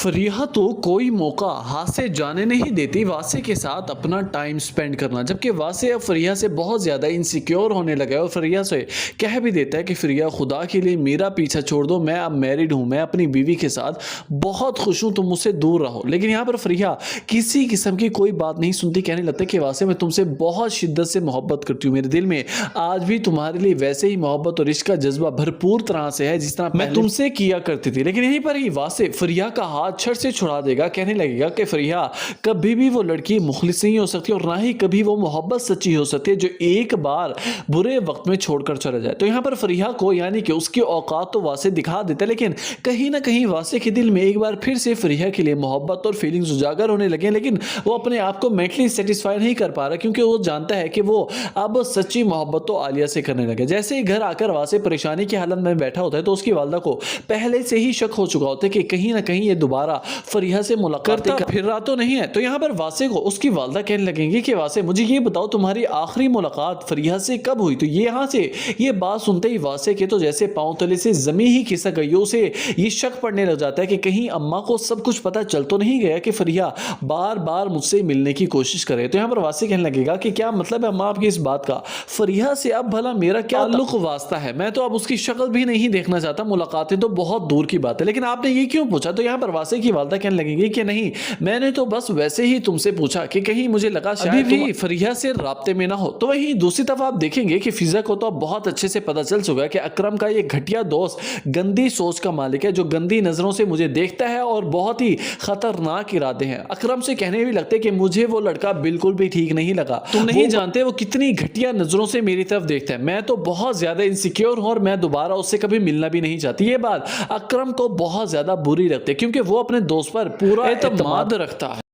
फरीहा तो कोई मौका हाथ से जाने नहीं देती वासे के साथ अपना टाइम स्पेंड करना, जबकि वासे अब फरीहा से बहुत ज़्यादा इनसिक्योर होने लगा है और फरीहा से कह भी देता है कि फरीहा खुदा के लिए मेरा पीछा छोड़ दो, मैं अब मैरिड हूँ, मैं अपनी बीवी के साथ बहुत खुश हूँ, तुम मुझसे दूर रहो। लेकिन यहाँ पर फरीहा किसी किस्म की कोई बात नहीं सुनती, कहने लगता है कि वासे मैं तुमसे बहुत शिद्दत से मोहब्बत करती हूँ, मेरे दिल में आज भी तुम्हारे लिए वैसे ही मोहब्बत और इश्क का जज्बा भरपूर तरह से है जिस तरह मैं तुमसे किया करती थी। लेकिन यहीं पर ही वासे फरीहा का हाथ छड़ से छुड़ा देगा, कहने लगेगा कि फरीहा कभी भी वो लड़की मुखलिस नहीं हो सकती और ना ही कभी वो मोहब्बत सच्ची हो सकती है जो एक बार बुरे वक्त में छोड़कर चला जाए। तो यहाँ पर फरीहा को यानी कि उसकी औकात तो वासे दिखा देता है, लेकिन कहीं ना कहीं वासे के दिल में एक बार फिर से फरीहा के लिए मोहब्बत और फीलिंग्स उजागर होने लगे। लेकिन वो अपने आप को मेंटली सेटिस्फाई नहीं कर पा रहा, क्योंकि वो जानता है कि वो अब सच्ची मोहब्बत तो आलिया से करने लगे। जैसे ही घर आकर वासे परेशानी की हालत में बैठा होता है तो उसकी वालदा को पहले से ही शक हो चुका होता है कि कहीं ना कहीं ये दोबारा फरीहा से मुलाकात करता फिर रहा तो नहीं है। तो यहाँ पर वासे को उसकी वालदा कहने लगेंगी कि वासे मुझे ये बताओ तुम्हारी आखिरी मुलाकात फरीहा से कब हुई। तो ये यहाँ से ये बात सुनते ही वासे के तो जैसे पांव तले से जमीन ही खिसक गई, उसे ये शक पड़ने लग जाता है कि कहीं अम्मा को सब कुछ पता चल तो नहीं गया कि फरीहा बार बार मुझसे मिलने की कोशिश करे। तो यहाँ पर वासे कहने लगेगा कि क्या मतलब है अम्मा आपकी इस बात का, फरीहा से अब भला मेरा क्या ताल्लुक वास्ता है, मैं तो अब उसकी शक्ल भी नहीं देखना चाहता, मुलाकातें तो बहुत दूर की बात है, लेकिन आपने ये क्यों पूछा। तो यहाँ पर वासे की वालदा कहने लगेगी कि नहीं मैंने तो बस वैसे ही तुमसे पूछा कि कहीं मुझे लगा शायद भी फरीहा से राब्ते में ना हो। तो वहीं दूसरी तरफ आप देखेंगे कि फिजा को तो बहुत अच्छे से पता चल चुका है कि अकरम का ये घटिया दोस्त गंदी सोच का मालिक है, जो गंदी नजरों से मुझे देखता है और बहुत ही खतरनाक इरादे हैं। अकरम से कहने भी लगते कि मुझे वो लड़का बिल्कुल भी ठीक नहीं लगा, तुम नहीं जानते वो कितनी घटिया नजरों से मेरी तरफ देखता है, मैं तो बहुत ज्यादा इनसिक्योर हूं और मैं दोबारा उससे कभी मिलना भी नहीं चाहती। ये बात अकरम को बहुत ज्यादा बुरी लगती है, क्योंकि वो अपने दोस्त पर पूरा एतमाद रखता है।